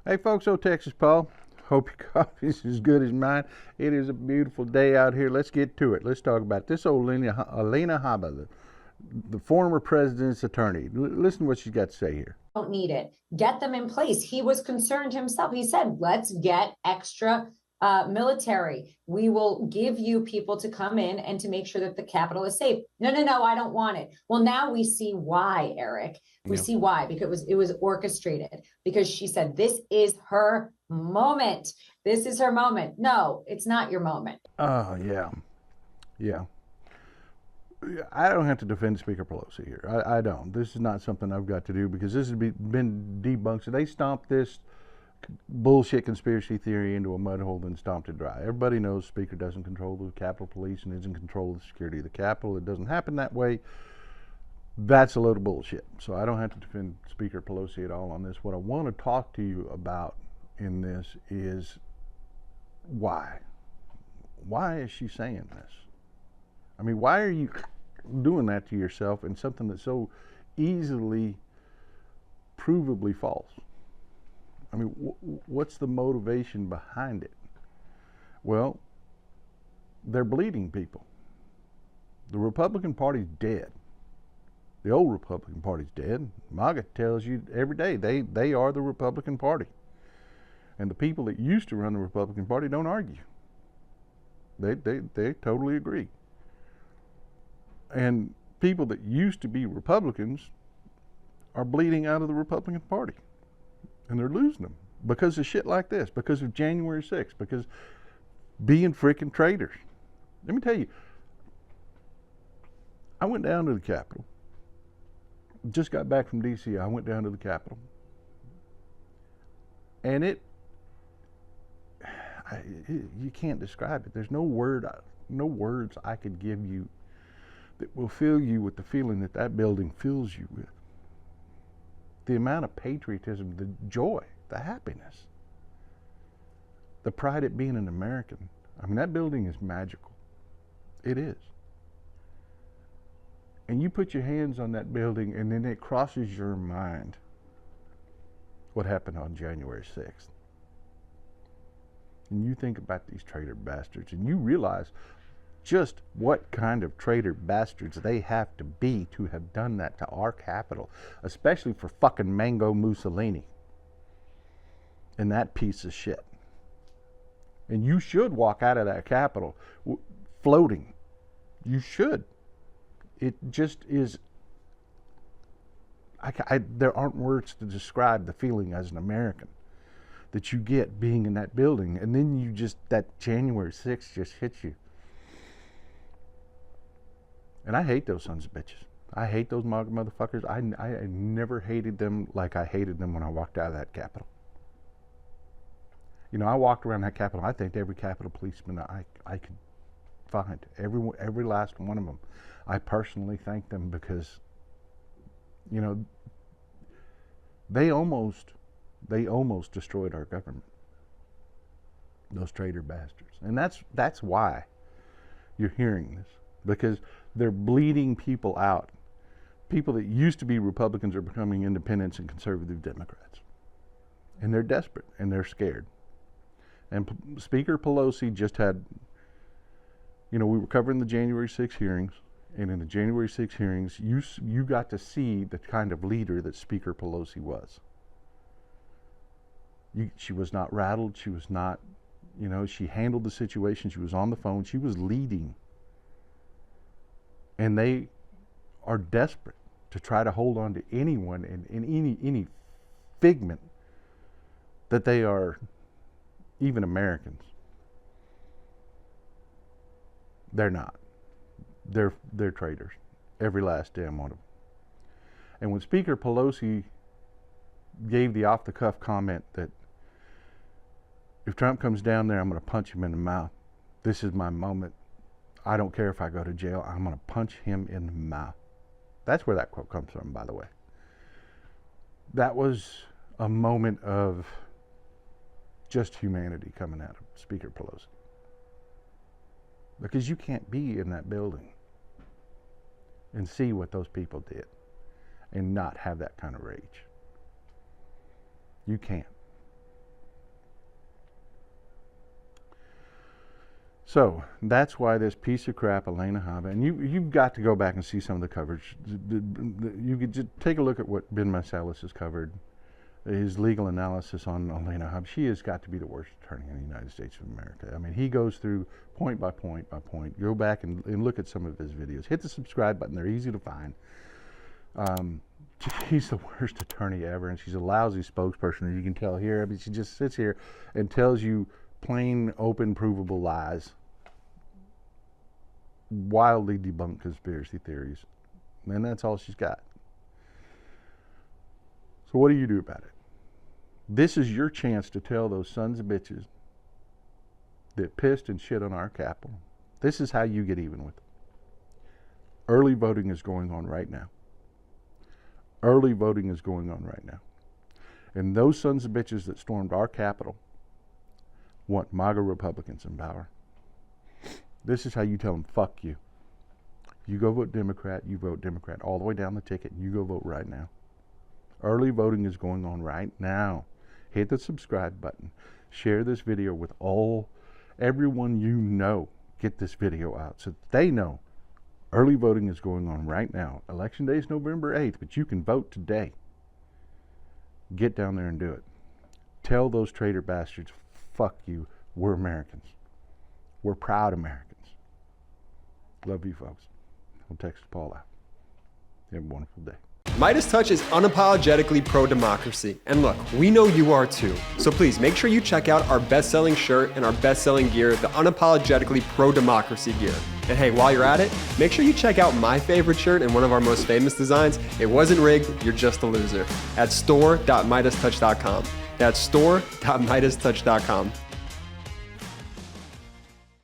Hey folks, Texas Paul. Hope your coffee's as good as mine. It is a beautiful day out here. Let's get to it. Let's talk about this old Alina Habba, the former president's attorney. Listen to what she's got to say here. Don't need it. Get them in place. He was concerned himself. He said, let's get extra military. We will give you people to come in and to make sure that the Capitol is safe. No, I don't want it. Well, now we see why, Eric. We see why, because it was orchestrated, because she said, this is her moment. This is her moment. No, it's not your moment. Oh, yeah. I don't have to defend Speaker Pelosi here. I don't. This is not something I've got to do, because this has been debunked. So they stomped this bullshit conspiracy theory into a mud hole and stomped it dry. Everybody knows Speaker doesn't control the Capitol Police and isn't in control of the security of the Capitol. It doesn't happen that way. That's a load of bullshit. So I don't have to defend Speaker Pelosi at all on this. What I want to talk to you about in this is why. Why is she saying this? I mean, why are you doing that to yourself in something that's so easily provably false? I mean, what's the motivation behind it? Well, they're bleeding people. The Republican Party's dead. The old Republican Party's dead. MAGA tells you every day they are the Republican Party. And the people that used to run the Republican Party don't argue. They totally agree. And people that used to be Republicans are bleeding out of the Republican Party. And they're losing them because of shit like this, because of January 6th, because being freaking traitors. Let me tell you, I went down to the Capitol. Just got back from D.C. I went down to the Capitol. And you can't describe it. There's no words I could give you that will fill you with the feeling that building fills you with. The amount of patriotism, the joy, the happiness, the pride at being an American. I mean, that building is magical. It is. And you put your hands on that building and then it crosses your mind what happened on January 6th. And you think about these traitor bastards and you realize just what kind of traitor bastards they have to be to have done that to our capital, especially for fucking Mango Mussolini and that piece of shit. And you should walk out of that Capitol floating. You should. It just is. There aren't words to describe the feeling as an American that you get being in that building, and then that January 6th just hits you. And I hate those sons of bitches. I hate those MAGA motherfuckers. I never hated them like I hated them when I walked out of that Capitol. You know, I walked around that Capitol. I thanked every Capitol policeman I could find. Every last one of them. I personally thanked them because, you know, they almost destroyed our government. Those traitor bastards. And that's why you're hearing this. Because they're bleeding people out. People that used to be Republicans are becoming independents and conservative Democrats. And they're desperate and they're scared. And Speaker Pelosi just had, you know, we were covering the January 6 hearings. And in the January 6 hearings, you got to see the kind of leader that Speaker Pelosi was. She was not rattled. She was not, you know, she handled the situation. She was on the phone. She was leading. And they are desperate to try to hold on to anyone and any figment that they are even Americans. They're not. They're traitors. Every last damn one of them. And when Speaker Pelosi gave the off-the-cuff comment that if Trump comes down there, I'm going to punch him in the mouth. This is my moment. I don't care if I go to jail. I'm going to punch him in the mouth. That's where that quote comes from, by the way. That was a moment of just humanity coming out of Speaker Pelosi. Because you can't be in that building and see what those people did and not have that kind of rage. You can't. So that's why this piece of crap, Alina Habba, and you've got to go back and see some of the coverage. You could just take a look at what Ben Marsalis has covered, his legal analysis on Alina Habba. She has got to be the worst attorney in the United States of America. I mean, he goes through point by point by point. Go back and look at some of his videos. Hit the subscribe button. They're easy to find. She's the worst attorney ever, and she's a lousy spokesperson, as you can tell here. I mean, she just sits here and tells you plain, open, provable lies. Wildly debunked conspiracy theories. And that's all she's got. So what do you do about it? This is your chance to tell those sons of bitches that pissed and shit on our Capitol. This is how you get even with them. Early voting is going on right now. Early voting is going on right now. And those sons of bitches that stormed our Capitol want MAGA Republicans in power. This is how you tell them, fuck you. You go vote Democrat, you vote Democrat all the way down the ticket, and you go vote right now. Early voting is going on right now. Hit the subscribe button. Share this video with everyone you know. Get this video out so that they know early voting is going on right now. Election day is November 8th, but you can vote today. Get down there and do it. Tell those traitor bastards, fuck you. We're Americans. We're proud Americans. Love you, folks. I'll text Paul out. You have a wonderful day. MeidasTouch is unapologetically pro-democracy. And look, we know you are too. So please make sure you check out our best-selling shirt and our best-selling gear, the unapologetically pro-democracy gear. And hey, while you're at it, make sure you check out my favorite shirt and one of our most famous designs. It wasn't rigged, you're just a loser. At store.meidastouch.com. That's store.meidastouch.com.